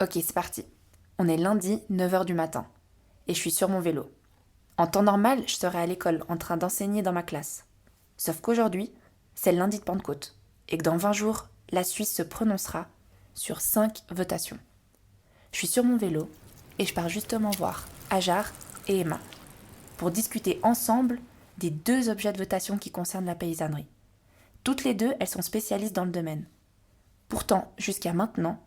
Ok, c'est parti. On est lundi, 9h du matin. Et je suis sur mon vélo. En temps normal, je serais à l'école en train d'enseigner dans ma classe. Sauf qu'aujourd'hui, c'est le lundi de Pentecôte. Et que dans 20 jours, la Suisse se prononcera sur 5 votations. Je suis sur mon vélo et je pars justement voir Ajar et Emma pour discuter ensemble des 2 objets de votation qui concernent la paysannerie. Toutes les 2, elles sont spécialistes dans le domaine. Pourtant, jusqu'à maintenant,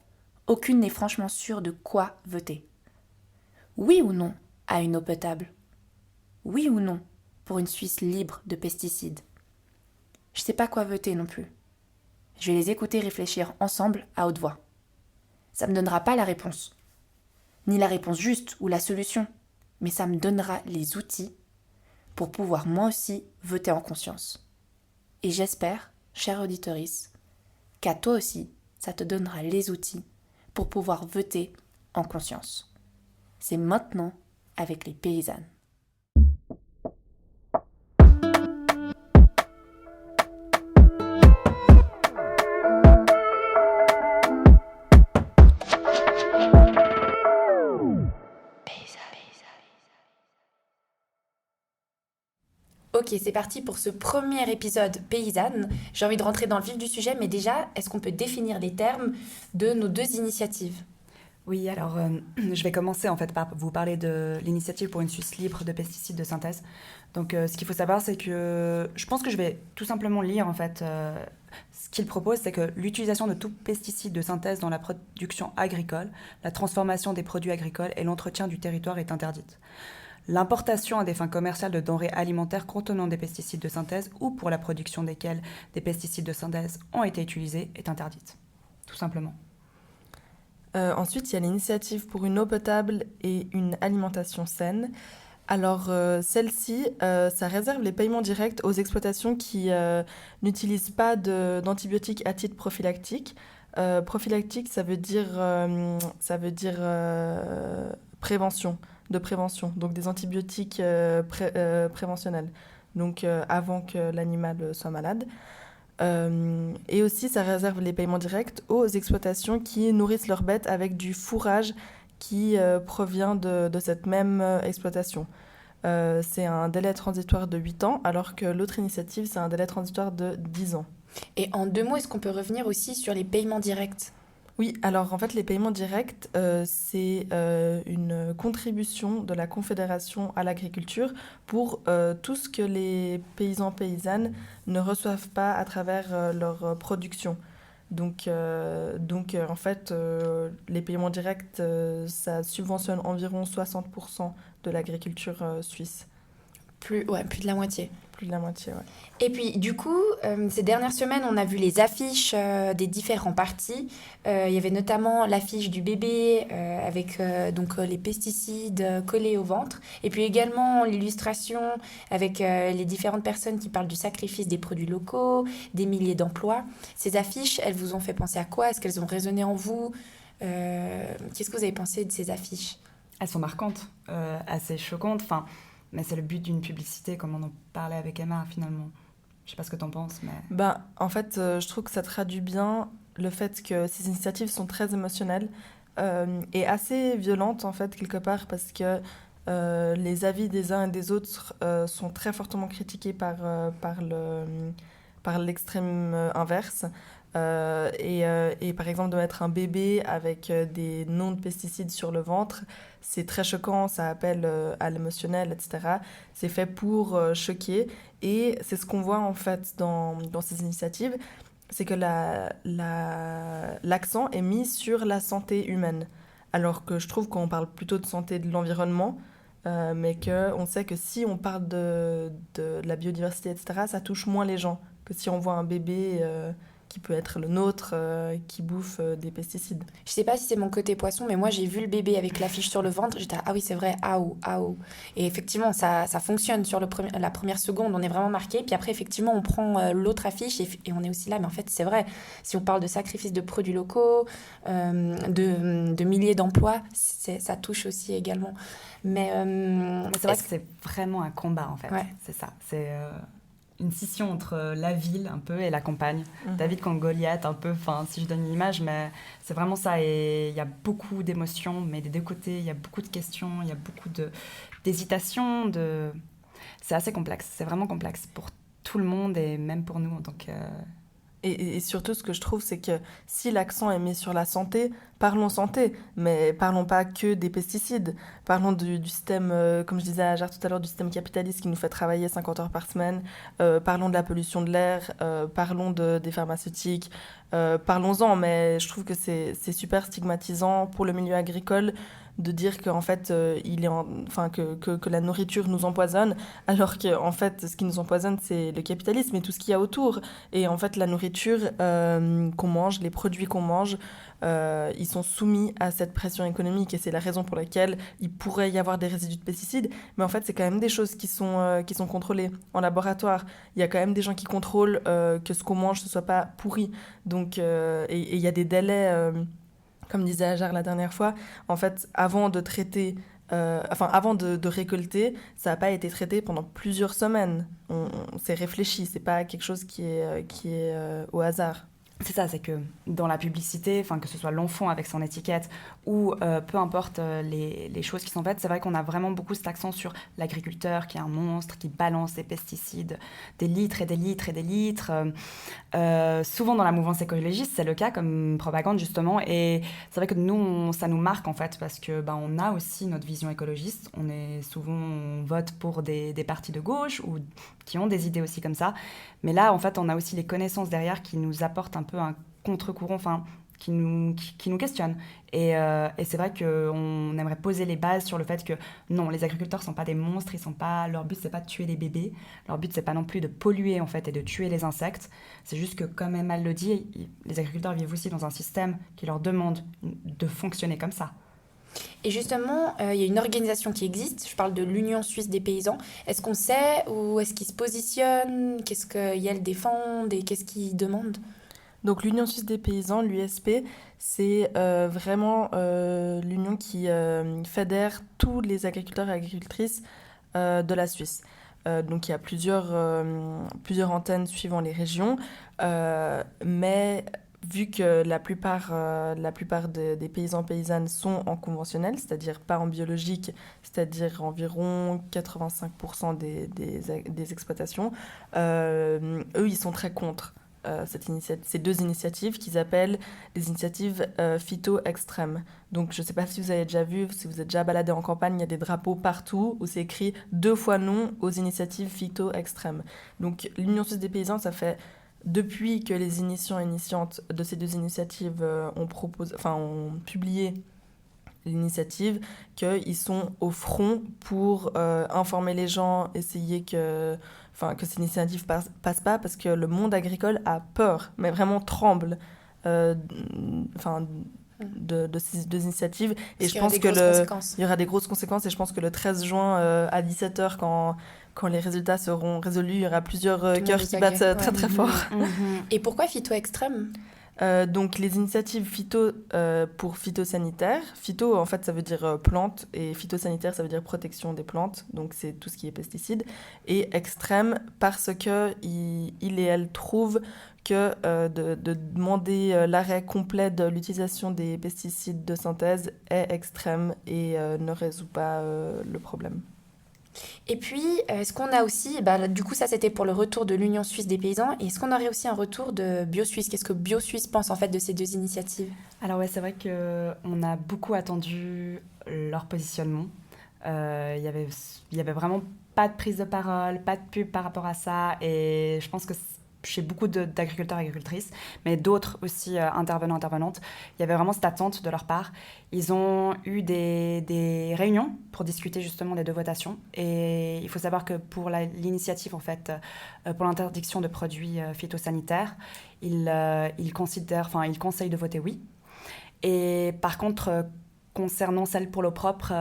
aucune n'est franchement sûre de quoi voter. Oui ou non à une eau potable? Oui ou non pour une Suisse libre de pesticides? Je sais pas quoi voter non plus. Je vais les écouter réfléchir ensemble à haute voix. Ça me donnera pas la réponse, ni la réponse juste ou la solution, mais ça me donnera les outils pour pouvoir moi aussi voter en conscience. Et j'espère, chère auditorice, qu'à toi aussi, ça te donnera les outils pour pouvoir voter en conscience. C'est maintenant avec les paysannes. Ok, c'est parti pour ce premier épisode paysanne. J'ai envie de rentrer dans le vif du sujet, mais déjà, est-ce qu'on peut définir les termes de nos 2 initiatives? Oui, alors je vais commencer en fait par vous parler de l'initiative pour une Suisse libre de pesticides de synthèse. Donc ce qu'il faut savoir, c'est que je pense que je vais tout simplement lire en fait ce qu'il propose, c'est que l'utilisation de tout pesticide de synthèse dans la production agricole, la transformation des produits agricoles et l'entretien du territoire est interdite. L'importation à des fins commerciales de denrées alimentaires contenant des pesticides de synthèse ou pour la production desquels des pesticides de synthèse ont été utilisés est interdite, tout simplement. Ensuite, il y a l'initiative pour une eau potable et une alimentation saine. Alors, celle-ci, ça réserve les paiements directs aux exploitations qui n'utilisent pas d'antibiotiques à titre prophylactique. Prophylactique, ça veut dire prévention, de prévention, donc des antibiotiques préventionnels, donc avant que l'animal soit malade. Et aussi, ça réserve les paiements directs aux exploitations qui nourrissent leurs bêtes avec du fourrage qui provient de cette même exploitation. C'est un délai transitoire de 8 ans, alors que l'autre initiative, c'est un délai transitoire de 10 ans. Et en 2 mots, est-ce qu'on peut revenir aussi sur les paiements directs? Oui, alors en fait, les paiements directs, c'est une contribution de la Confédération à l'agriculture pour tout ce que les paysans-paysannes ne reçoivent pas à travers leur production. Donc en fait, les paiements directs, ça subventionne environ 60% de l'agriculture suisse. Plus de la moitié. Plus de la moitié, ouais. Et puis, du coup, ces dernières semaines, on a vu les affiches des différents partis. Il y avait notamment l'affiche du bébé avec les pesticides collés au ventre. Et puis également l'illustration avec les différentes personnes qui parlent du sacrifice des produits locaux, des milliers d'emplois. Ces affiches, elles vous ont fait penser à quoi? Est-ce qu'elles ont résonné en vous? Qu'est-ce que vous avez pensé de ces affiches? Elles sont marquantes, assez choquantes, mais c'est le but d'une publicité, comme on en parlait avec Emma, finalement. Je sais pas ce que t'en penses, mais... En fait, je trouve que ça traduit bien le fait que ces initiatives sont très émotionnelles et assez violentes, en fait, quelque part, parce que les avis des uns et des autres sont très fortement critiqués par l'extrême inverse. Et par exemple, de mettre un bébé avec des noms de pesticides sur le ventre, c'est très choquant, ça appelle à l'émotionnel, etc. C'est fait pour choquer. Et c'est ce qu'on voit en fait dans ces initiatives, c'est que l'accent est mis sur la santé humaine. Alors que je trouve qu'on parle plutôt de santé de l'environnement, mais qu'on sait que si on parle de la biodiversité, etc., ça touche moins les gens que si on voit un bébé qui peut être le nôtre, qui bouffe des pesticides. Je sais pas si c'est mon côté poisson, mais moi j'ai vu le bébé avec l'affiche sur le ventre, j'étais ah oui c'est vrai, aou, aou. Et effectivement ça fonctionne sur la première seconde, on est vraiment marqué, puis après effectivement on prend l'autre affiche et on est aussi là, mais en fait c'est vrai, si on parle de sacrifice de produits locaux, de milliers d'emplois, ça touche aussi également. Mais c'est vrai que c'est vraiment un combat en fait, ouais. c'est ça, une scission entre la ville un peu et la campagne. David contre Goliath un peu, si je donne une image, mais c'est vraiment ça. Et il y a beaucoup d'émotions, mais des deux côtés, il y a beaucoup de questions, il y a beaucoup d'hésitations. C'est assez complexe, c'est vraiment complexe pour tout le monde et même pour nous en tant que... Et surtout, ce que je trouve, c'est que si l'accent est mis sur la santé, parlons santé, mais parlons pas que des pesticides. Parlons du système, comme je disais à Ajar tout à l'heure, du système capitaliste qui nous fait travailler 50 heures par semaine. Parlons de la pollution de l'air, parlons des pharmaceutiques. Parlons-en, mais je trouve que c'est super stigmatisant pour le milieu agricole de dire qu'en fait, que la nourriture nous empoisonne, alors qu'en fait, ce qui nous empoisonne, c'est le capitalisme et tout ce qu'il y a autour. Et en fait, la nourriture qu'on mange, les produits qu'on mange, ils sont soumis à cette pression économique et c'est la raison pour laquelle il pourrait y avoir des résidus de pesticides. Mais en fait, c'est quand même des choses qui sont contrôlées en laboratoire. Il y a quand même des gens qui contrôlent que ce qu'on mange ne soit pas pourri. Donc, et il y a des délais... comme disait Ajar la dernière fois, en fait, avant de traiter, avant de récolter, ça n'a pas été traité pendant plusieurs semaines. On s'est réfléchi, c'est pas quelque chose qui est au hasard. C'est ça, c'est que dans la publicité, que ce soit l'enfant avec son étiquette ou peu importe les choses qui sont faites, c'est vrai qu'on a vraiment beaucoup cet accent sur l'agriculteur qui est un monstre, qui balance des pesticides, des litres et des litres et des litres. Souvent dans la mouvance écologiste, c'est le cas comme propagande justement. Et c'est vrai que nous, ça nous marque en fait parce que on a aussi notre vision écologiste. On vote pour des partis de gauche ou qui ont des idées aussi comme ça. Mais là, en fait, on a aussi les connaissances derrière qui nous apportent un peu un contre-courant, qui nous questionnent. Et c'est vrai qu'on aimerait poser les bases sur le fait que non, les agriculteurs ne sont pas des monstres, leur but, c'est pas de tuer les bébés, leur but, c'est pas non plus de polluer, en fait, et de tuer les insectes. C'est juste que, comme Emma le dit, les agriculteurs vivent aussi dans un système qui leur demande de fonctionner comme ça. Et justement, il y a une organisation qui existe, je parle de l'Union suisse des paysans. Est-ce qu'on sait où est-ce qu'ils se positionnent? Qu'est-ce qu'elles défendent et qu'est-ce qu'ils demandent? Donc l'Union suisse des paysans, l'USP, c'est vraiment l'union qui fédère tous les agriculteurs et agricultrices de la Suisse. Donc il y a plusieurs antennes suivant les régions, mais vu que la plupart des paysans paysannes sont en conventionnel, c'est-à-dire pas en biologique, c'est-à-dire environ 85% des exploitations, eux, ils sont très contre ces deux initiatives qu'ils appellent les initiatives phyto-extrêmes. Donc je ne sais pas si vous avez déjà vu, si vous êtes déjà baladé en campagne, il y a des drapeaux partout où c'est écrit 2 fois non aux initiatives phyto-extrêmes. Donc l'Union suisse des paysans, ça fait... Depuis que les initiantes de ces deux initiatives ont publié l'initiative, qu'ils sont au front pour informer les gens, essayer que ces initiatives passent pas, parce que le monde agricole a peur, mais vraiment tremble de ces deux initiatives. Et je pense qu'il y aura des grosses conséquences. Et je pense que le 13 juin à 17h, quand les résultats seront résolus, il y aura plusieurs cœurs qui battent très très fort. Et pourquoi phyto-extrême ? Donc les initiatives phyto pour phytosanitaire. Phyto, en fait, ça veut dire plante, et phytosanitaire, ça veut dire protection des plantes. Donc c'est tout ce qui est pesticides. Et extrême, parce que il et elle trouvent que de demander l'arrêt complet de l'utilisation des pesticides de synthèse est extrême et ne résout pas le problème. Et puis, est-ce qu'on a aussi, du coup ça c'était pour le retour de l'Union suisse des paysans, et est-ce qu'on aurait aussi un retour de BioSuisse ? Qu'est-ce que BioSuisse pense en fait de ces deux initiatives ? Alors ouais, c'est vrai qu'on a beaucoup attendu leur positionnement. Il y avait vraiment pas de prise de parole, pas de pub par rapport à ça, et je pense que chez beaucoup d'agriculteurs et agricultrices, mais d'autres aussi intervenantes, il y avait vraiment cette attente de leur part. Ils ont eu des réunions pour discuter justement des deux votations. Et il faut savoir que pour l'initiative, en fait, pour l'interdiction de produits phytosanitaires, ils conseillent de voter oui. Et par contre, concernant celle pour l'eau propre,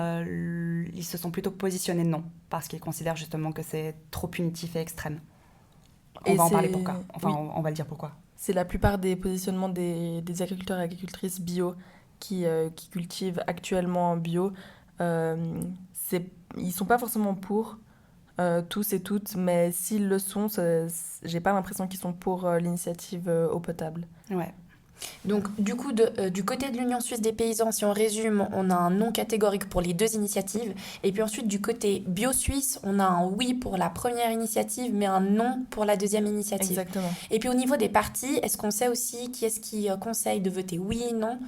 ils se sont plutôt positionnés non, parce qu'ils considèrent justement que c'est trop punitif et extrême. On va en parler pourquoi. Enfin, oui. On va le dire pourquoi. C'est la plupart des positionnements des agriculteurs et agricultrices bio qui cultivent actuellement en bio. Ils ne sont pas forcément pour, tous et toutes, mais s'ils le sont, j'ai pas l'impression qu'ils sont pour l'initiative eau potable. Ouais. Donc, du coup, du côté de l'Union suisse des paysans, si on résume, on a un non catégorique pour les deux initiatives. Et puis ensuite, du côté bio-suisse, on a un oui pour la première initiative, mais un non pour la deuxième initiative. Exactement. Et puis au niveau des partis, est-ce qu'on sait aussi qui est-ce qui conseille de voter oui, non?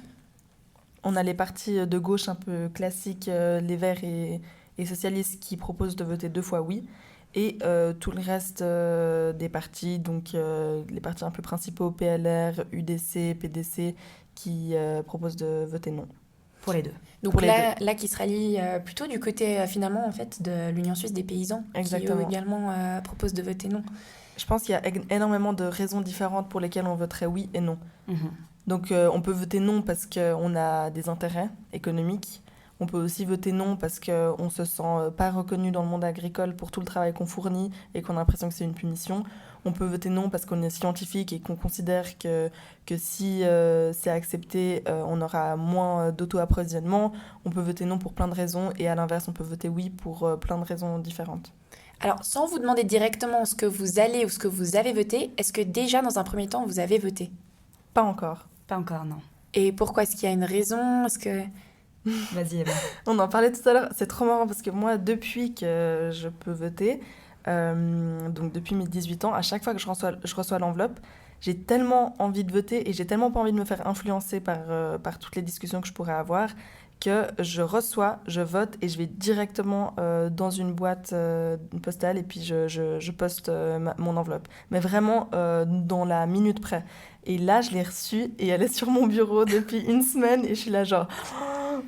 On a les partis de gauche un peu classiques, les Verts et socialistes, qui proposent de voter 2 fois oui. Et tout le reste des partis, donc les partis un peu principaux, PLR, UDC, PDC, qui proposent de voter non. Pour les deux. Donc Pour les là qui se rallie plutôt du côté finalement en fait de l'Union suisse des paysans, Exactement. qui eux également proposent de voter non. Je pense qu'il y a énormément de raisons différentes pour lesquelles on voterait oui et non. Donc on peut voter non parce qu'on a des intérêts économiques. On peut aussi voter non parce qu'on ne se sent pas reconnu dans le monde agricole pour tout le travail qu'on fournit et qu'on a l'impression que c'est une punition. On peut voter non parce qu'on est scientifique et qu'on considère que si c'est accepté, on aura moins d'auto-approvisionnement. On peut voter non pour plein de raisons et à l'inverse, on peut voter oui pour plein de raisons différentes. Alors sans vous demander directement ce que vous allez ou ce que vous avez voté, est-ce que déjà dans un premier temps vous avez voté? Pas encore. Pas encore, non. Et pourquoi? Est-ce qu'il y a une raison? Est-ce que... Vas-y, Eva. On en parlait tout à l'heure, c'est trop marrant parce que moi, depuis que je peux voter, donc depuis mes 18 ans, à chaque fois que je reçois l'enveloppe, j'ai tellement envie de voter et j'ai tellement pas envie de me faire influencer par toutes les discussions que je pourrais avoir que je reçois, je vote et je vais directement dans une boîte postale et puis je poste mon enveloppe. Mais vraiment dans la minute près. Et là, je l'ai reçue et elle est sur mon bureau depuis une semaine et je suis là genre...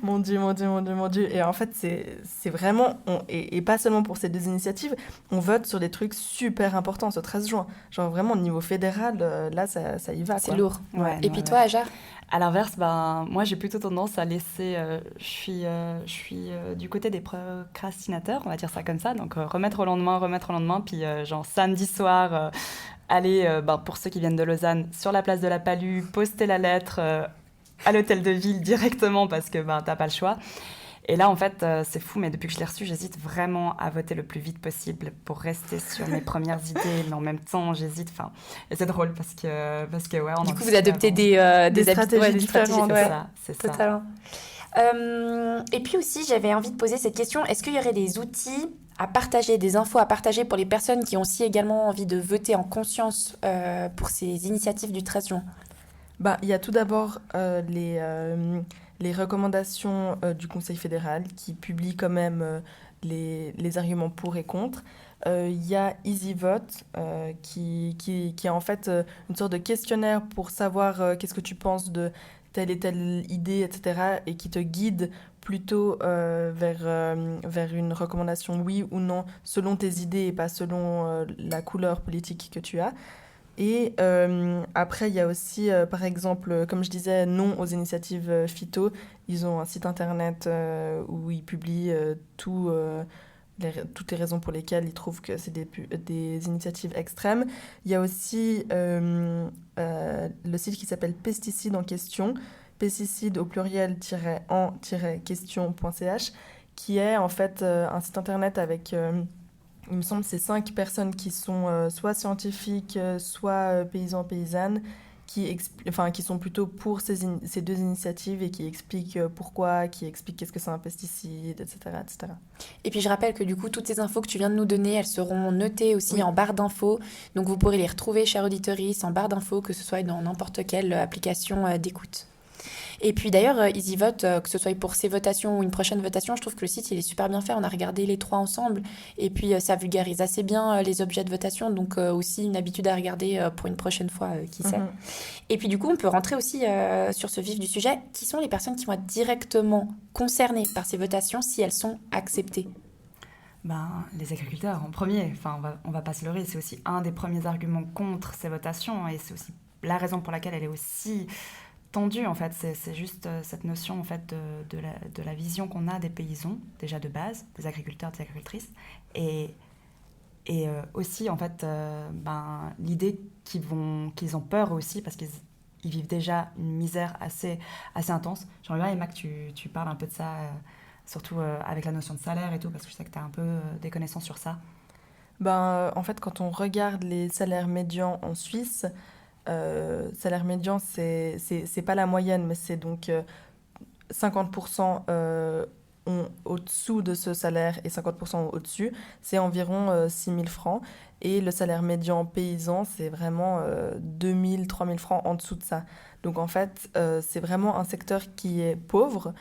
Mon Dieu, mon Dieu, mon Dieu, mon Dieu. Et en fait, c'est vraiment... et pas seulement pour ces deux initiatives, on vote sur des trucs super importants ce 13 juin. Genre vraiment, au niveau fédéral, là, ça y va. C'est quoi. lourd. Ouais, Et non, puis ouais. toi, Ajar? À l'inverse, moi j'ai plutôt tendance à laisser. Je suis du côté des procrastinateurs, on va dire ça comme ça. Donc remettre au lendemain, puis genre samedi soir, aller, pour ceux qui viennent de Lausanne, sur la place de la Palue, poster la lettre à l'hôtel de ville directement parce que t'as pas le choix. Et là, en fait, c'est fou, mais depuis que je l'ai reçu, j'hésite vraiment à voter le plus vite possible pour rester sur mes premières idées, mais en même temps, j'hésite. Enfin, et c'est drôle parce que ouais, on Du en coup, vous discute adoptez avant. des stratégies différentes. C'est ouais. ça, c'est ça. Totalement. Et puis aussi, j'avais envie de poser cette question. Est-ce qu'il y aurait des outils à partager, des infos à partager pour les personnes qui ont aussi également envie de voter en conscience pour ces initiatives du 13 juin? Il y a tout d'abord les recommandations du Conseil fédéral qui publie quand même les arguments pour et contre. Il y a EasyVote qui est en fait une sorte de questionnaire pour savoir qu'est-ce que tu penses de telle et telle idée, etc. et qui te guide plutôt vers une recommandation oui ou non selon tes idées et pas selon la couleur politique que tu as. Et après, il y a aussi, par exemple, comme je disais, non aux initiatives phyto. Ils ont un site internet où ils publient toutes les raisons pour lesquelles ils trouvent que c'est des initiatives extrêmes. Il y a aussi le site qui s'appelle Pesticides en question, pesticides au pluriel-en-question.ch, qui est en fait un site internet avec... il me semble que c'est 5 personnes qui sont soit scientifiques, soit paysans, paysannes, qui sont plutôt pour ces deux initiatives et qui expliquent pourquoi, qui expliquent qu'est-ce que c'est un pesticide, etc., etc. Et puis je rappelle que du coup, toutes ces infos que tu viens de nous donner, elles seront notées aussi en barre d'infos. Donc vous pourrez les retrouver, chers auditeurs, en barre d'infos, que ce soit dans n'importe quelle application d'écoute. Et puis d'ailleurs, EasyVote, que ce soit pour ces votations ou une prochaine votation, je trouve que le site il est super bien fait. On a regardé les 3 ensemble. Et puis ça vulgarise assez bien les objets de votation. Donc aussi une habitude à regarder pour une prochaine fois, qui sait. Et puis du coup, on peut rentrer aussi sur ce vif du sujet. Qui sont les personnes qui vont être directement concernées par ces votations si elles sont acceptées? Les agriculteurs en premier. Enfin, on va pas se leurrer. C'est aussi un des premiers arguments contre ces votations. Et c'est aussi la raison pour laquelle elle est aussi... tendue en fait, c'est juste cette notion en fait de la vision qu'on a des paysans déjà de base, des agriculteurs, des agricultrices, et aussi en fait l'idée qu'ils ont peur aussi parce qu'ils vivent déjà une misère assez intense. J'aimerais bien Emma que tu parles un peu de ça, surtout avec la notion de salaire et tout, parce que je sais que tu as un peu des connaissances sur ça. En fait, quand on regarde les salaires médians en Suisse, salaire médian, c'est pas la moyenne, mais c'est donc 50% ont au-dessous de ce salaire et 50% au-dessus, c'est environ 6 000 francs. Et le salaire médian paysan, c'est vraiment 2 000, 3 000 francs en dessous de ça. Donc en fait, c'est vraiment un secteur qui est pauvre,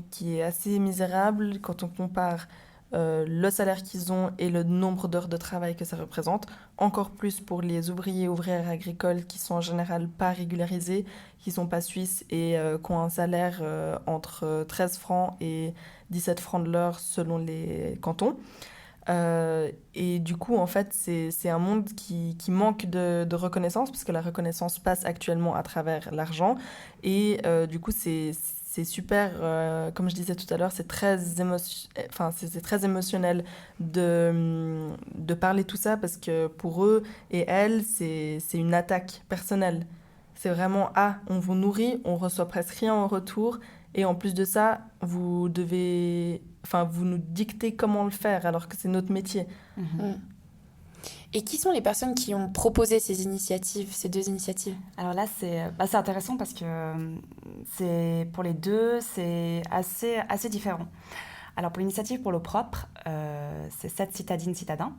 qui est assez misérable quand on compare le salaire qu'ils ont et le nombre d'heures de travail que ça représente. Encore plus pour les ouvriers et ouvrières agricoles qui sont en général pas régularisés, qui sont pas suisses et qui ont un salaire entre 13 francs et 17 francs de l'heure selon les cantons. Et du coup, en fait, c'est un monde qui manque de reconnaissance, parce que la reconnaissance passe actuellement à travers l'argent. Et du coup, c'est super, comme je disais tout à l'heure, c'est très émotionnel de parler tout ça, parce que pour eux et elles, c'est une attaque personnelle. C'est vraiment, on vous nourrit, on reçoit presque rien en retour, et en plus de ça, vous nous dictez comment le faire, alors que c'est notre métier. Mm. Et qui sont les personnes qui ont proposé ces deux initiatives? Alors là, c'est intéressant parce que pour les deux, c'est assez différent. Alors pour l'initiative pour l'eau propre, c'est 7 citadines citadins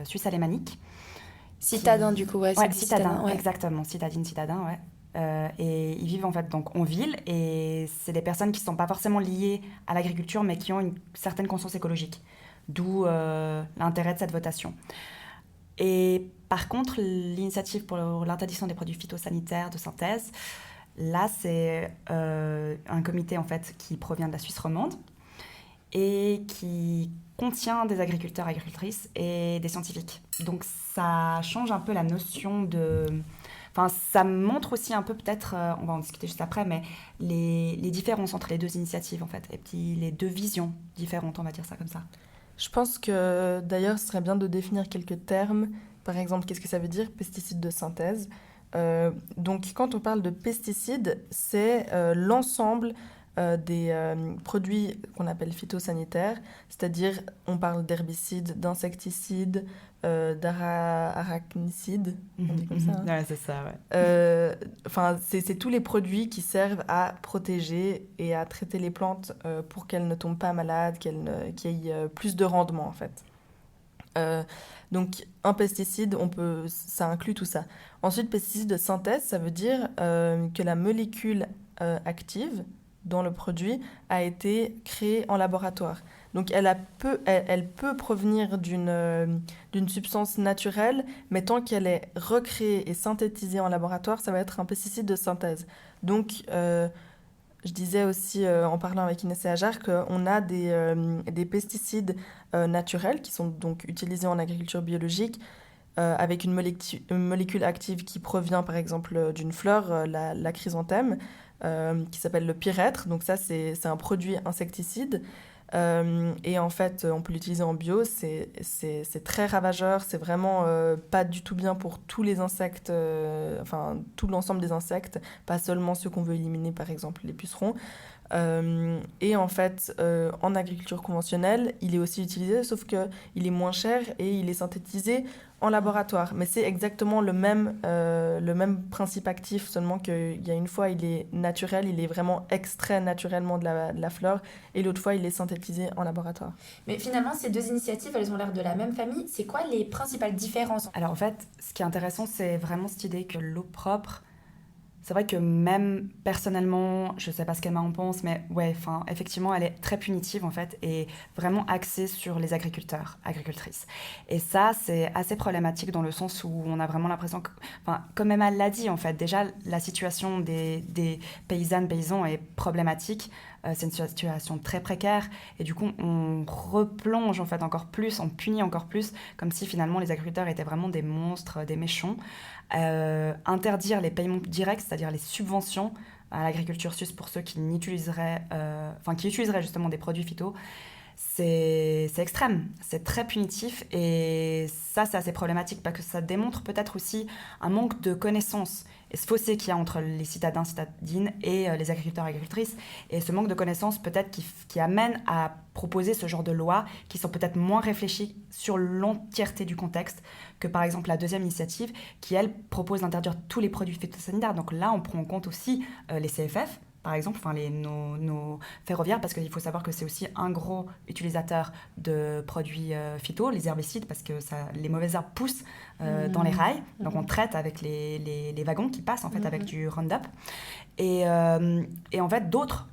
suisses alémaniques. Citadins, du coup, ouais. Ouais, citadins, ouais. Exactement, citadines citadins, ouais. Et ils vivent en fait donc en ville, et c'est des personnes qui ne sont pas forcément liées à l'agriculture, mais qui ont une certaine conscience écologique, d'où l'intérêt de cette votation. Et par contre, l'initiative pour l'interdiction des produits phytosanitaires de synthèse, là c'est un comité en fait qui provient de la Suisse romande et qui contient des agriculteurs, agricultrices et des scientifiques. Donc ça change un peu la notion de... Enfin, ça montre aussi un peu peut-être, on va en discuter juste après, mais les différences entre les deux initiatives en fait, et puis les deux visions différentes, on va dire ça comme ça. Je pense que d'ailleurs, ce serait bien de définir quelques termes. Par exemple, qu'est-ce que ça veut dire, pesticides de synthèse? Donc, quand on parle de pesticides, c'est l'ensemble des produits qu'on appelle phytosanitaires, c'est-à-dire on parle d'herbicides, d'insecticides, d'arachnicides, on dit comme ça. Hein. Ouais, c'est ça, ouais. C'est tous les produits qui servent à protéger et à traiter les plantes pour qu'elles ne tombent pas malades, qu'il y ait plus de rendement en fait. Donc un pesticide, ça inclut tout ça. Ensuite, pesticide de synthèse, ça veut dire que la molécule active dans le produit a été créée en laboratoire. Donc elle peut provenir d'une substance naturelle, mais tant qu'elle est recréée et synthétisée en laboratoire, ça va être un pesticide de synthèse. Donc je disais aussi en parlant avec Inès et Ajar qu'on a des pesticides naturels qui sont donc utilisés en agriculture biologique avec une molécule active qui provient par exemple d'une fleur, la chrysanthème, qui s'appelle le pyrètre. Donc ça, c'est un produit insecticide. Et en fait, on peut l'utiliser en bio. C'est très ravageur. C'est vraiment pas du tout bien pour tous les insectes, tout l'ensemble des insectes, pas seulement ceux qu'on veut éliminer, par exemple les pucerons. Et en fait, en agriculture conventionnelle, il est aussi utilisé, sauf qu'il est moins cher et il est synthétisé en laboratoire. Mais c'est exactement le même principe actif, seulement qu'il y a une fois, il est naturel, il est vraiment extrait naturellement de la fleur, et l'autre fois, il est synthétisé en laboratoire. Mais finalement, ces deux initiatives, elles ont l'air de la même famille. C'est quoi les principales différences? Alors en fait, ce qui est intéressant, c'est vraiment cette idée que l'eau propre... C'est vrai que même personnellement, je ne sais pas ce qu'Emma en pense, mais ouais, effectivement, elle est très punitive en fait et vraiment axée sur les agriculteurs, agricultrices. Et ça, c'est assez problématique dans le sens où on a vraiment l'impression que, comme Emma l'a dit en fait, déjà la situation des paysannes, paysans est problématique. C'est une situation très précaire et du coup, on replonge en fait encore plus, on punit encore plus, comme si finalement les agriculteurs étaient vraiment des monstres, des méchants. Interdire les paiements directs, c'est-à-dire les subventions à l'agriculture suisse pour ceux qui utiliseraient justement des produits phyto, c'est extrême, c'est très punitif et ça c'est assez problématique parce que ça démontre peut-être aussi un manque de connaissances ce fossé qu'il y a entre les citadins, citadines et les agriculteurs, agricultrices, et ce manque de connaissances peut-être qui amène à proposer ce genre de lois qui sont peut-être moins réfléchies sur l'entièreté du contexte que par exemple la deuxième initiative qui, elle, propose d'interdire tous les produits phytosanitaires. Donc là, on prend en compte aussi les CFF, par exemple, enfin nos ferroviaires, parce qu'il faut savoir que c'est aussi un gros utilisateur de produits phyto, les herbicides, parce que les mauvaises herbes poussent dans les rails. Donc on traite avec les wagons qui passent en fait avec du Roundup. Et en fait, d'autres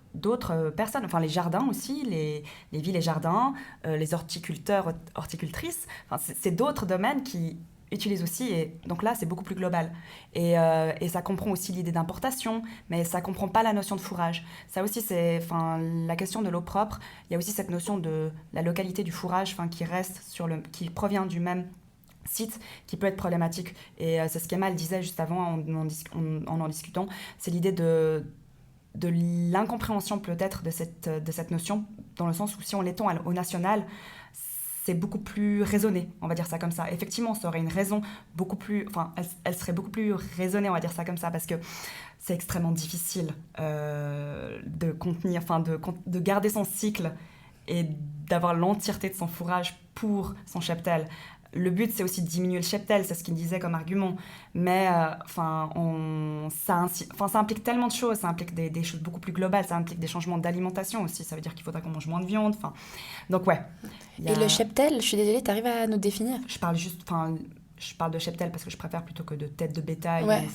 personnes, enfin les jardins aussi, les villes et jardins, les horticulteurs, horticultrices, enfin, c'est d'autres domaines qui utilisent aussi, et donc là c'est beaucoup plus global, et ça comprend aussi l'idée d'importation, mais ça comprend pas la notion de fourrage. Ça aussi c'est, enfin, la question de l'eau propre, il y a aussi cette notion de la localité du fourrage, enfin, qui provient du même site, qui peut être problématique, et c'est ce qu'Emma disait juste avant en discutant, c'est l'idée de l'incompréhension peut-être de cette notion, dans le sens où si on l'étend au national, c'est beaucoup plus raisonné, on va dire ça comme ça. Effectivement, ça aurait une raison beaucoup plus... Enfin, elle serait beaucoup plus raisonnée, on va dire ça comme ça, parce que c'est extrêmement difficile de contenir, enfin, de garder son cycle et d'avoir l'entièreté de son fourrage pour son cheptel. Le but, c'est aussi de diminuer le cheptel, c'est ce qu'il disait comme argument. Mais ça implique tellement de choses, ça implique des choses beaucoup plus globales, ça implique des changements d'alimentation aussi, ça veut dire qu'il faudra qu'on mange moins de viande. Donc ouais. Et le cheptel, je suis désolée, t'arrives à nous définir? Je parle de cheptel parce que je préfère plutôt que de tête de bétail, ouais.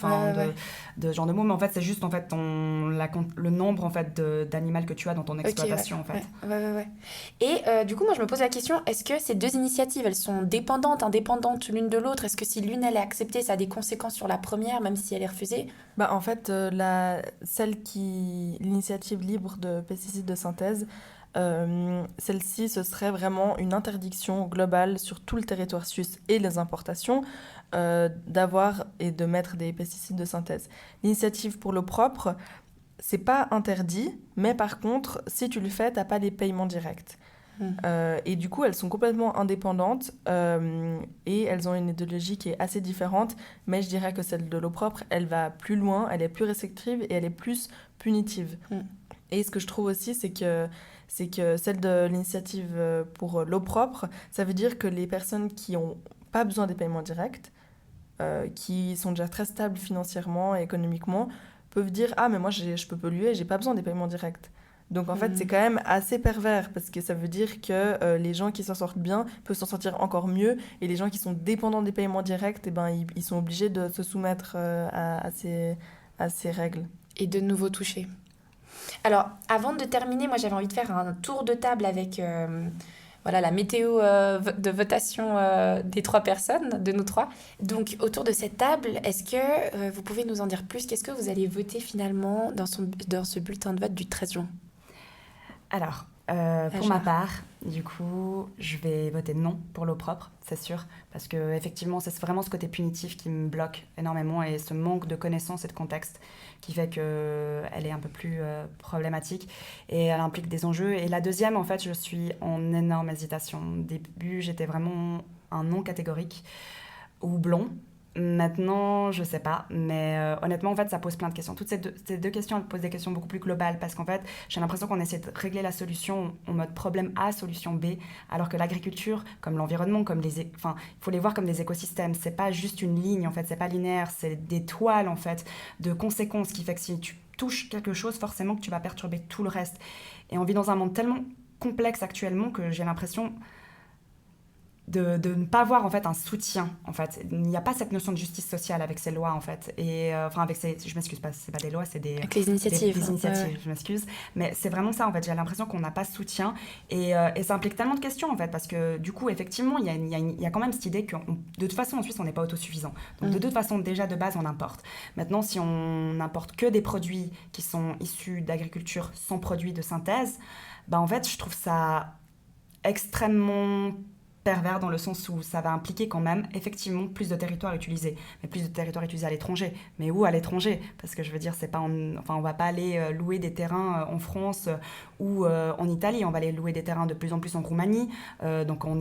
de genre de mots, mais en fait c'est juste en fait le nombre en fait d'animaux que tu as dans ton exploitation, okay, en fait. Ouais. Et du coup moi je me pose la question, est-ce que ces deux initiatives elles sont dépendantes, indépendantes l'une de l'autre? Est-ce que si l'une elle est acceptée, ça a des conséquences sur la première même si elle est refusée? Bah en fait l'initiative libre de pesticides de synthèse, celle-ci, ce serait vraiment une interdiction globale sur tout le territoire suisse et les importations d'avoir et de mettre des pesticides de synthèse. L'initiative pour l'eau propre, c'est pas interdit, mais par contre, si tu le fais, t'as pas les paiements directs. Et du coup, elles sont complètement indépendantes et elles ont une idéologie qui est assez différente, mais je dirais que celle de l'eau propre, elle va plus loin, elle est plus restrictive et elle est plus punitive. Et ce que je trouve aussi, c'est que celle de l'initiative pour l'eau propre, ça veut dire que les personnes qui n'ont pas besoin des paiements directs, qui sont déjà très stables financièrement et économiquement, peuvent dire « Ah, mais moi, je peux polluer, j'ai pas besoin des paiements directs ». Donc, en fait, c'est quand même assez pervers, parce que ça veut dire que les gens qui s'en sortent bien peuvent s'en sortir encore mieux, et les gens qui sont dépendants des paiements directs, eh ben, ils sont obligés de se soumettre à ces règles. Et de nouveau toucher. Alors, avant de terminer, moi j'avais envie de faire un tour de table avec la météo de votation des trois personnes, de nous trois. Donc, autour de cette table, est-ce que vous pouvez nous en dire plus? Qu'est-ce que vous allez voter finalement dans ce bulletin de vote du 13 juin? Alors, pour ma part, du coup, je vais voter non pour l'eau propre, c'est sûr, parce que effectivement, c'est vraiment ce côté punitif qui me bloque énormément, et ce manque de connaissances et de contexte qui fait qu'elle est un peu plus problématique, et elle implique des enjeux. Et la deuxième, en fait, je suis en énorme hésitation. Au début, j'étais vraiment un non catégorique ou blond. Maintenant, je sais pas, mais honnêtement, en fait, ça pose plein de questions. Toutes ces deux questions, elles posent des questions beaucoup plus globales, parce qu'en fait, j'ai l'impression qu'on essaie de régler la solution en mode problème A, solution B, alors que l'agriculture, comme l'environnement, il faut les voir comme des écosystèmes. C'est pas juste une ligne, en fait, c'est pas linéaire, c'est des toiles, en fait, de conséquences qui fait que si tu touches quelque chose, forcément que tu vas perturber tout le reste. Et on vit dans un monde tellement complexe actuellement que j'ai l'impression de ne pas avoir en fait un soutien, en fait. Il n'y a pas cette notion de justice sociale avec ces lois, en fait, et je m'excuse pas, c'est pas des lois, c'est des avec les initiatives, des initiatives, je m'excuse, mais c'est vraiment ça, en fait. J'ai l'impression qu'on n'a pas de soutien, et ça implique tellement de questions, en fait, parce que du coup, effectivement, il y a quand même cette idée que de toute façon en Suisse on n'est pas autosuffisant, donc de toute façon déjà de base on importe. Maintenant, si on n'importe que des produits qui sont issus d'agriculture sans produits de synthèse, en fait je trouve ça extrêmement pervers dans le sens où ça va impliquer quand même effectivement plus de territoires utilisés, mais plus de territoires utilisés à l'étranger. Mais où à l'étranger? Parce que je veux dire, c'est pas on va pas aller louer des terrains en France ou en Italie, on va aller louer des terrains de plus en plus en Roumanie, donc en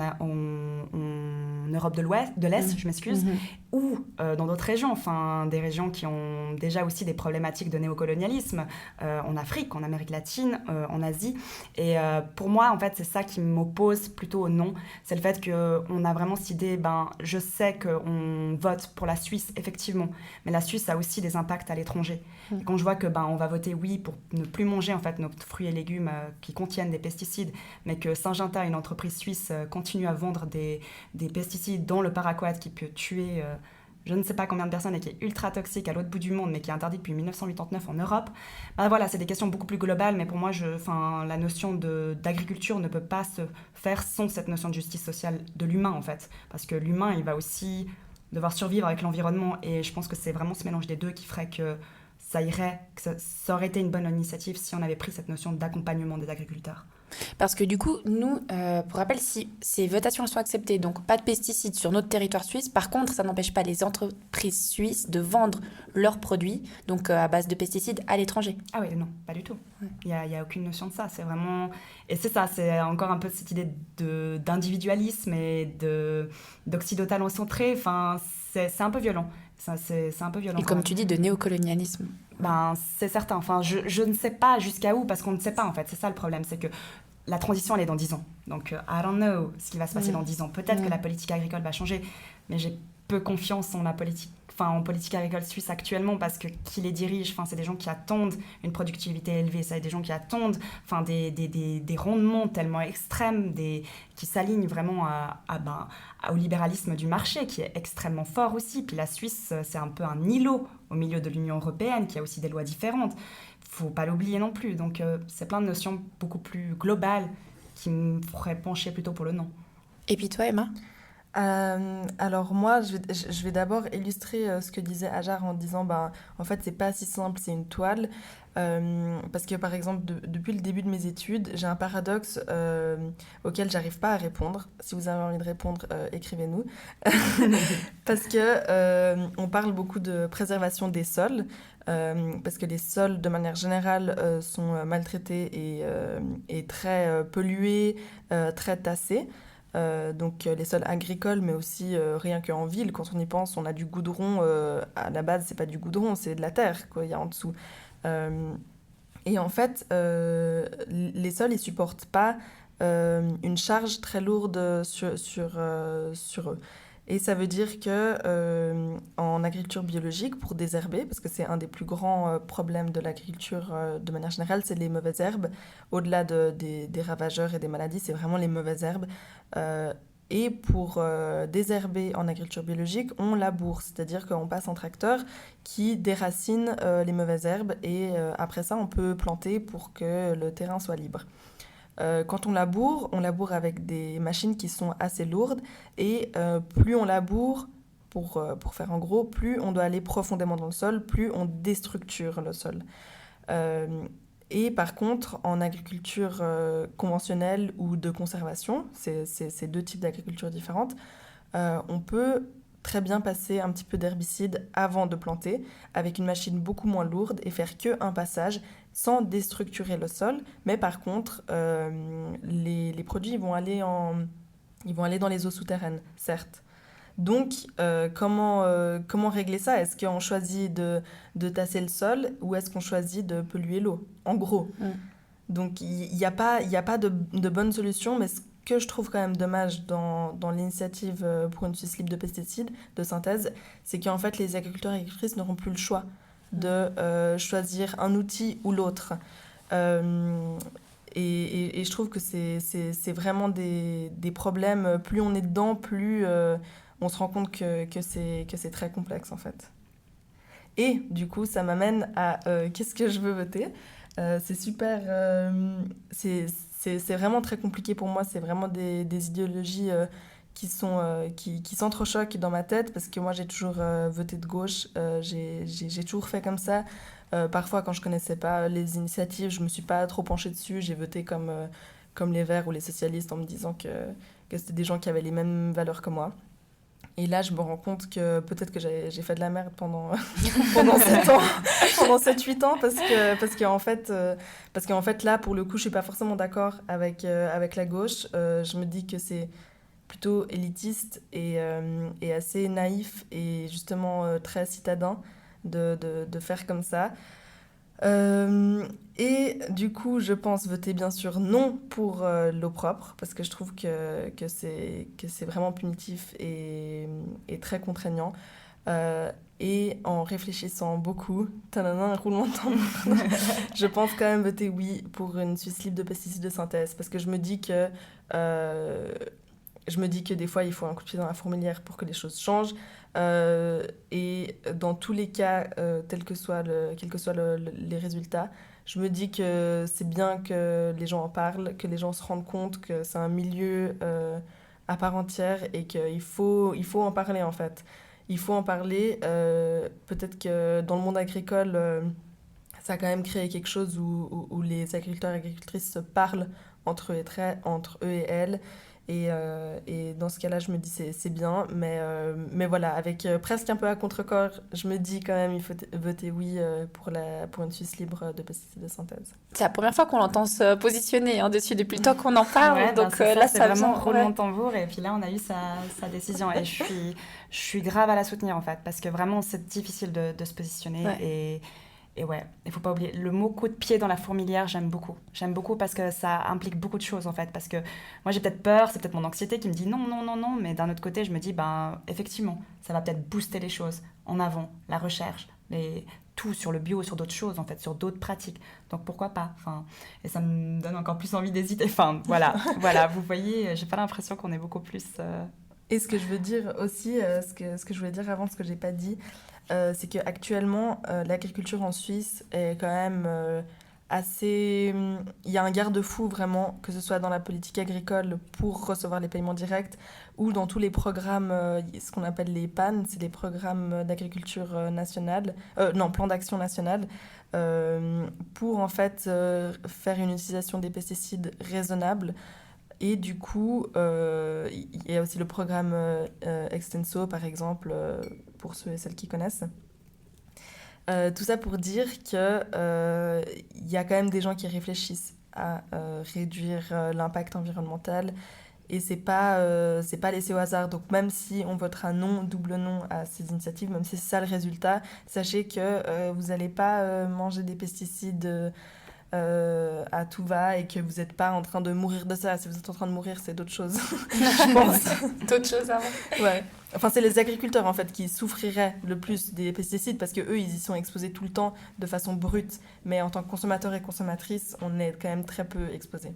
Europe de l'Est, je m'excuse, ou dans d'autres régions, enfin des régions qui ont déjà aussi des problématiques de néocolonialisme, en Afrique, en Amérique latine, en Asie. Et pour moi, en fait, c'est ça qui m'oppose plutôt au non. C'est le fait qu'on a vraiment cette idée, je sais qu'on vote pour la Suisse, effectivement, mais la Suisse a aussi des impacts à l'étranger. Et quand je vois que on va voter oui pour ne plus manger en fait nos fruits et légumes qui contiennent des pesticides, mais que Syngenta, une entreprise suisse, continue à vendre des pesticides dont le paraquat qui peut tuer je ne sais pas combien de personnes et qui est ultra toxique à l'autre bout du monde, mais qui est interdit depuis 1989 en Europe. Voilà, c'est des questions beaucoup plus globales, mais pour moi, la notion d'agriculture ne peut pas se faire sans cette notion de justice sociale de l'humain, en fait. Parce que l'humain, il va aussi devoir survivre avec l'environnement, et je pense que c'est vraiment ce mélange des deux qui ferait que ça aurait été une bonne initiative si on avait pris cette notion d'accompagnement des agriculteurs. Parce que du coup, nous, pour rappel, si ces votations sont acceptées, donc pas de pesticides sur notre territoire suisse, par contre, ça n'empêche pas les entreprises suisses de vendre leurs produits, donc à base de pesticides, à l'étranger. Ah oui, non, pas du tout. Il y a aucune notion de ça. C'est vraiment... Et c'est ça, c'est encore un peu cette idée d'individualisme et d'occidental-centré. Enfin, c'est un peu violent. C'est un peu violent. Et comme tu dis, de néocolonialisme. C'est certain. Enfin, je ne sais pas jusqu'à où, parce qu'on ne sait pas, en fait. C'est ça le problème, c'est que la transition, elle est dans 10 ans. Donc, I don't know ce qui va se passer dans 10 ans. Peut-être que la politique agricole va changer, mais j'ai peu confiance en en politique agricole suisse actuellement, parce que qui les dirige, c'est des gens qui attendent une productivité élevée, c'est des gens qui attendent des rendements tellement extrêmes, qui s'alignent vraiment au libéralisme du marché, qui est extrêmement fort aussi. Puis la Suisse, c'est un peu un îlot au milieu de l'Union européenne, qui a aussi des lois différentes. Faut pas l'oublier non plus. Donc c'est plein de notions beaucoup plus globales qui me feraient pencher plutôt pour le non. Et puis toi, Emma ? Alors moi, je vais d'abord illustrer ce que disait Hajar en disant, en fait, c'est pas si simple, c'est une toile. Parce que par exemple, depuis le début de mes études, j'ai un paradoxe auquel j'arrive pas à répondre. Si vous avez envie de répondre, écrivez-nous. Parce que on parle beaucoup de préservation des sols, parce que les sols, de manière générale, sont maltraités et très pollués, très tassés. Donc les sols agricoles, mais aussi rien qu'en ville, quand on y pense, on a du goudron. À la base, c'est pas du goudron, c'est de la terre, quoi, il y a en dessous. Et en fait, les sols, ils supportent pas une charge très lourde sur eux. Et ça veut dire que en agriculture biologique, pour désherber, parce que c'est un des plus grands problèmes de l'agriculture de manière générale, c'est les mauvaises herbes. Au-delà des ravageurs et des maladies, c'est vraiment les mauvaises herbes. Et pour désherber en agriculture biologique, on laboure, c'est-à-dire qu'on passe un tracteur qui déracine les mauvaises herbes et après ça, on peut planter pour que le terrain soit libre. Quand on laboure avec des machines qui sont assez lourdes et plus on laboure, pour faire en gros, plus on doit aller profondément dans le sol, plus on déstructure le sol. Et par contre, en agriculture conventionnelle ou de conservation, c'est deux types d'agriculture différentes, on peut très bien passer un petit peu d'herbicide avant de planter avec une machine beaucoup moins lourde et faire qu'un passage sans déstructurer le sol. Mais par contre, les produits ils vont aller dans les eaux souterraines, certes. Donc, comment régler ça ? Est-ce qu'on choisit de tasser le sol ou est-ce qu'on choisit de polluer l'eau ? En gros. Donc, il n'y a pas de bonne solution, mais ce que je trouve quand même dommage dans l'initiative pour une Suisse libre de pesticides, de synthèse, c'est qu'en fait, les agriculteurs et agricultrices n'auront plus le choix de choisir un outil ou l'autre. Et je trouve que c'est vraiment des problèmes. Plus on est dedans, plus on se rend compte que c'est très complexe, en fait. Et du coup, ça m'amène à qu'est-ce que je veux voter. C'est super... c'est vraiment très compliqué pour moi. C'est vraiment des idéologies qui s'entrechoquent dans ma tête, parce que moi, j'ai toujours voté de gauche. J'ai toujours fait comme ça. Parfois, quand je connaissais pas les initiatives, je me suis pas trop penchée dessus. J'ai voté comme les Verts ou les socialistes en me disant que c'était des gens qui avaient les mêmes valeurs que moi. Et là, je me rends compte que peut-être que j'ai fait de la merde pendant, pendant 7 ans, pendant 7-8 ans, parce qu'en fait, là, pour le coup, je suis pas forcément d'accord avec la gauche. Je me dis que c'est plutôt élitiste et assez naïf et justement très citadin de faire comme ça. Et du coup, je pense voter bien sûr non pour l'eau propre, parce que je trouve que c'est vraiment punitif et très contraignant. Et en réfléchissant beaucoup, tadadam, un roulement de tambour, je pense quand même voter oui pour une Suisse libre de pesticides de synthèse, parce que je me dis que des fois, il faut un coup de pied dans la fourmilière pour que les choses changent. Et dans tous les cas, quels que soient les résultats, je me dis que c'est bien que les gens en parlent, que les gens se rendent compte que c'est un milieu à part entière et qu'il faut en parler en fait. Il faut en parler. Peut-être que dans le monde agricole, ça a quand même créé quelque chose où les agriculteurs et agricultrices se parlent entre eux et elles. Et dans ce cas-là, je me dis c'est bien, mais voilà, avec presque un peu à contre-corps, je me dis quand même il faut voter oui pour une Suisse libre de pesticides de synthèse. C'est la première fois qu'on l'entend se positionner dessus depuis le temps qu'on en parle. Ouais, donc c'est là, c'est ça vraiment vient. roulement de tambour. Et puis là, on a eu sa décision. Et je suis grave à la soutenir, en fait, parce que vraiment, c'est difficile de se positionner. Ouais. Et ouais, il faut pas oublier. Le mot coup de pied dans la fourmilière, j'aime beaucoup. J'aime beaucoup parce que ça implique beaucoup de choses, en fait. Parce que moi, j'ai peut-être peur, c'est peut-être mon anxiété qui me dit non, non, non, non. Mais d'un autre côté, je me dis, ben, effectivement, ça va peut-être booster les choses en avant, la recherche, tout sur le bio, sur d'autres choses, en fait, sur d'autres pratiques. Donc pourquoi pas, enfin, et ça me donne encore plus envie d'hésiter. Enfin, voilà, voilà, vous voyez, j'ai pas l'impression qu'on est beaucoup plus... Et ce que je veux dire aussi, ce que je voulais dire avant, ce que j'ai pas dit, c'est qu'actuellement, l'agriculture en Suisse est quand même assez... Il y a un garde-fou vraiment, que ce soit dans la politique agricole pour recevoir les paiements directs ou dans tous les programmes, ce qu'on appelle les PAN, c'est les programmes d'agriculture nationale, non, plan d'action national, pour en fait faire une utilisation des pesticides raisonnable. Et du coup, il y a aussi le programme Extenso, par exemple, pour ceux et celles qui connaissent. Tout ça pour dire qu'il y a quand même des gens qui réfléchissent à réduire l'impact environnemental et c'est pas laissé au hasard. Donc même si on votera non, double non à ces initiatives, même si c'est ça le résultat, sachez que vous n'allez pas manger des pesticides à tout va et que vous n'êtes pas en train de mourir de ça. Si vous êtes en train de mourir, c'est d'autres choses, je pense. D'autres choses avant. Ouais. Enfin, c'est les agriculteurs en fait qui souffriraient le plus des pesticides parce que eux, ils y sont exposés tout le temps de façon brute. Mais en tant que consommateur et consommatrice, on est quand même très peu exposés.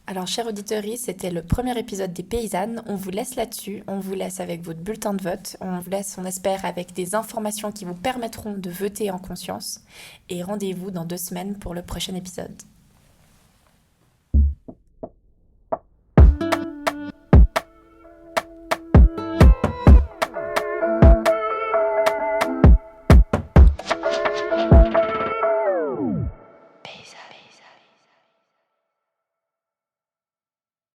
Alors, chers auditeurs, c'était le premier épisode des Paysannes. On vous laisse là-dessus. On vous laisse avec votre bulletin de vote. On vous laisse, on espère, avec des informations qui vous permettront de voter en conscience. Et rendez-vous dans 2 semaines pour le prochain épisode. Paysannes.